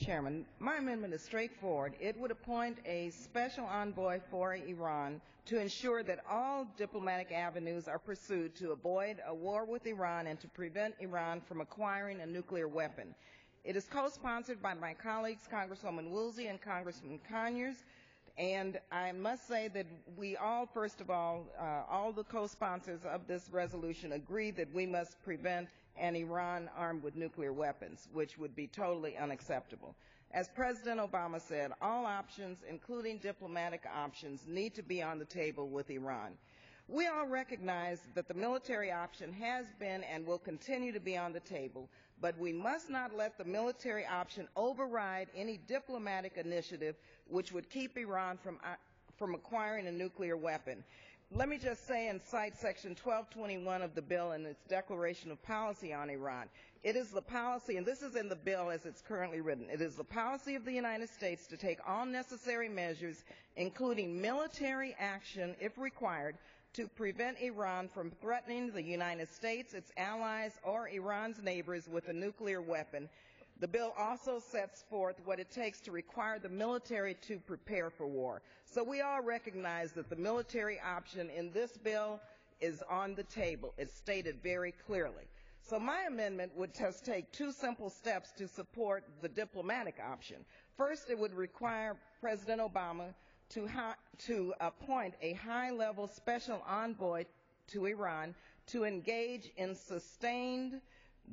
Chairman. My amendment is straightforward. It would appoint a special envoy for Iran to ensure that all diplomatic avenues are pursued to avoid a war with Iran and to prevent Iran from acquiring a nuclear weapon. It is co-sponsored by my colleagues, Congresswoman Woolsey and Congressman Conyers, and I must say that we all, first of all the co-sponsors of this resolution agree that we must prevent an Iran armed with nuclear weapons, which would be totally unacceptable. As President Obama said, all options, including diplomatic options, need to be on the table with Iran. We all recognize that the military option has been and will continue to be on the table, but we must not let the military option override any diplomatic initiative which would keep Iran from acquiring a nuclear weapon. Let me just say and cite Section 1221 of the bill and its declaration of policy on Iran. It is the policy, and this is in the bill as it's currently written, it is the policy of the United States to take all necessary measures, including military action if required, to prevent Iran from threatening the United States, its allies, or Iran's neighbors with a nuclear weapon. The bill also sets forth what it takes to require the military to prepare for war. So we all recognize that the military option in this bill is on the table. It's stated very clearly. So my amendment would just take two simple steps to support the diplomatic option. First, it would require President Obama to appoint a high-level special envoy to Iran to engage in sustained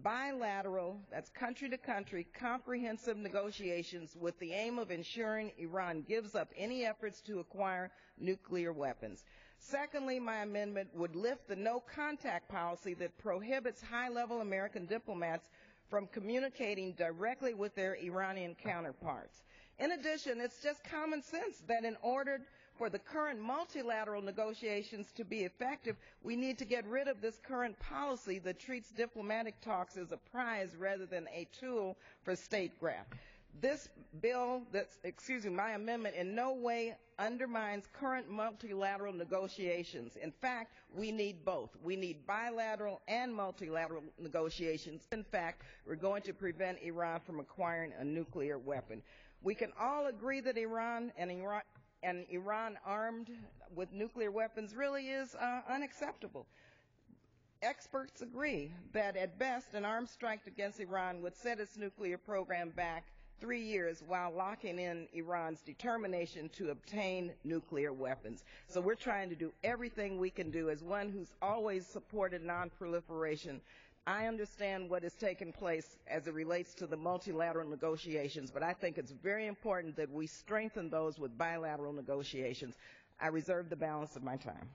bilateral, that's country-to-country, comprehensive negotiations with the aim of ensuring Iran gives up any efforts to acquire nuclear weapons. Secondly, my amendment would lift the no-contact policy that prohibits high-level American diplomats from communicating directly with their Iranian counterparts. In addition, it's just common sense that in order for the current multilateral negotiations to be effective, we need to get rid of this current policy that treats diplomatic talks as a prize rather than a tool for statecraft. This bill, my amendment in no way undermines current multilateral negotiations. In fact, we need both. We need bilateral and multilateral negotiations. In fact, we're going to prevent Iran from acquiring a nuclear weapon. We can all agree that Iran armed with nuclear weapons really is unacceptable. Experts agree that at best an armed strike against Iran would set its nuclear program back 3 years while locking in Iran's determination to obtain nuclear weapons. So we're trying to do everything we can do. As one who's always supported non-proliferation, I understand what has taken place as it relates to the multilateral negotiations, but I think it's very important that we strengthen those with bilateral negotiations. I reserve the balance of my time.